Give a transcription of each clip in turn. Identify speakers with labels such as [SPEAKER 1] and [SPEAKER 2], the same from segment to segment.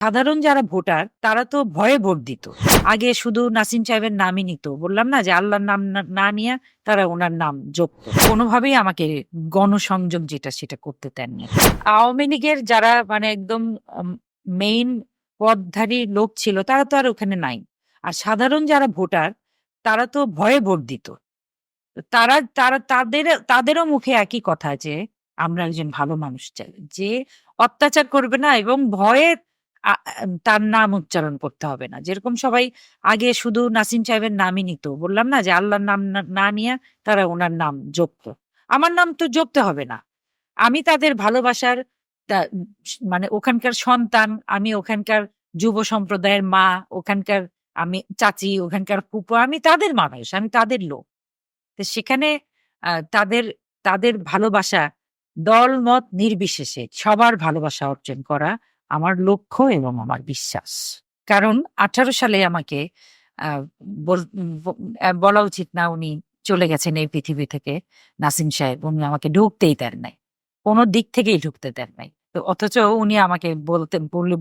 [SPEAKER 1] সাধারণ যারা ভোটার তারা তো ভয়ে ভোট দিত। আগে শুধু নাসিম সাহেবের নামই নিত। বললাম না যে আল্লাহর নাম না নিয়ে তারা উনার নাম জপত। কোনোভাবেই আমাকে গণসংযোগ যেটা সেটা করতে দেননি। আওয়ামী লীগের যারা মানে একদম মেইন পদধারী লোক ছিল তারা তো আর ওখানে নাই। আর সাধারণ যারা ভোটার তারা তো ভয়ে ভোট দিত। তারা তারা তাদেরও মুখে একই কথা যে আমরা একজন ভালো মানুষ চাই। যে অত্যাচার করবে না এবং ভয়ে আ আ তার নাম উচ্চারণ করতে হবে না। যেরকম সবাই আগে শুধু নাসিম সাহেবের নামই নিত। বললাম না যে আল্লাহর নাম না নিয়ে তারা উনার নাম জপত। আমার নাম তো জপতে হবে না। আমি তাদের ভালোবাসার তা মানে ওখানকার সন্তান, আমি ওখানকার যুব সম্প্রদায়ের মা, ওখানকার আমি চাচি, ওখানকার ফুপু, আমি তাদের মানুষ, আমি তাদের লোক। তো সেখানে তাদের তাদের ভালোবাসা দলমত নির্বিশেষে সবার ভালোবাসা অর্জন করা আমার লক্ষ্য এবং আমার বিশ্বাস। কারণ ১৮ সালে আমাকে আ বল ব বলা উচিত না উনি চলে গেছেন এই পৃথিবী থেকে। নাসিম সাহেব উনি আমাকে ঢুকতেই দেন নাই। কোন দিক থেকেই ঢুকতে দেন নাই। তো অথচ উনি আমাকে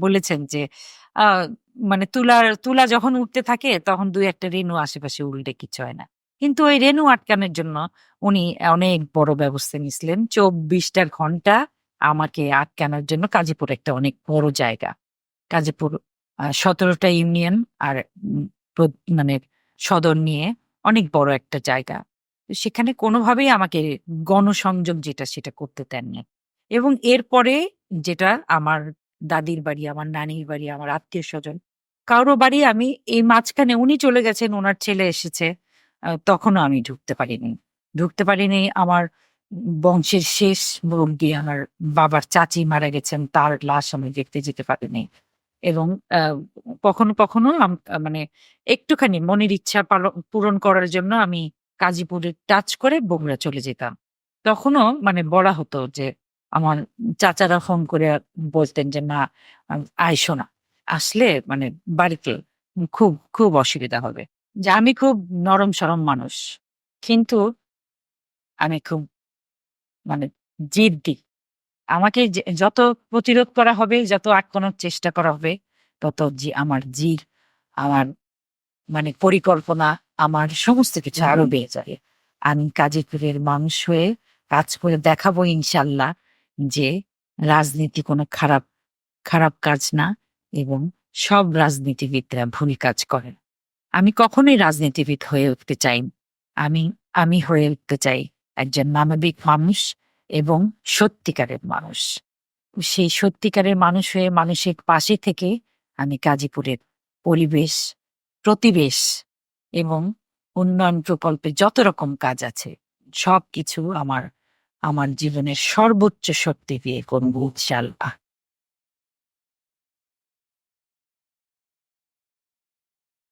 [SPEAKER 1] বলেছেন যে আ মানে তুলা যখন উঠতে থাকে তখন ২-১ টা রেণু আশেপাশে উল্টে কিছু হয় না। কিন্তু ওই রেণু আটকানোর জন্য উনি অনেক বড় ব্যবস্থা নিছিলেন। ২৪ টা ঘন্টা আমাকে আটকানোর জন্য গাজীপুর একটা অনেক বড় জায়গা। গাজীপুর ১৭ টা ইউনিয়ন আর উম প্র মানে সদর নিয়ে অনেক বড় একটা জায়গা। তো সেখানে কোনোভাবেই আমাকে গণসংযোগ যেটা সেটা করতে দেননি। এবং এরপরে যেটা আমার দাদির বাড়ি, আমার নানির বাড়ি, আমার আত্মীয়স্বজন কারো বাড়ি আমি এই মাঝখানে উনি চলে গেছেন, উনার ছেলে এসেছে। তখনও আমি ঢুকতে পারিনি। ঢুকতে পারিনি আমার বংশের শেষ মুরব্বি আমার বাবার চাচি মারা গেছেন, তার লাশ আমি দেখতে যেতে পারিনি। এবং আ কখনো, কখনো মানে একটুখানি মনের ইচ্ছা পূরণ করার জন্য আমি গাজীপুরে টাচ করে বগুড়া চলে যেতাম। তখনও মানে বলা হতো যে আমার চাচারা ফোন করে বলতেন যে, "মা আইসো না। আসলে মানে বাড়িতে খুব অসুবিধা হবে।" যে আমি খুব নরম-সরম মানুষ। কিন্তু আমি খুব মানে জিদ্দি। আমাকে যত প্রতিরোধ করা হবে, যত আটকানোর চেষ্টা করা হবে, তত আমার আমার মানে পরিকল্পনা, আমার সমস্ত কিছু আরো বেড়ে যাবে। আমি গাজীপুরের মানুষ হয়ে কাজ করে দেখাবো ইনশাল্লাহ যে রাজনীতি কোনো খারাপ কাজ না এবং সব রাজনীতিবিদরা ভুল কাজ করে না। আমি কখনোই রাজনীতিবিদ হয়ে উঠতে চাই না। আমি আমি হয়ে উঠতে চাই একজন মানবিক মানুষ এবং সত্যিকারের মানুষ। সেই সত্যিকারের মানুষ হয়ে মানুষের পাশে থেকে আমি গাজীপুরের পরিবেশ, প্রতিবেশ এবং উন্নয়ন প্রকল্পে যত রকম কাজ আছে সবকিছু আমার জীবনের সর্বোচ্চ শক্তি দিয়ে করব ইনশাআল্লাহ।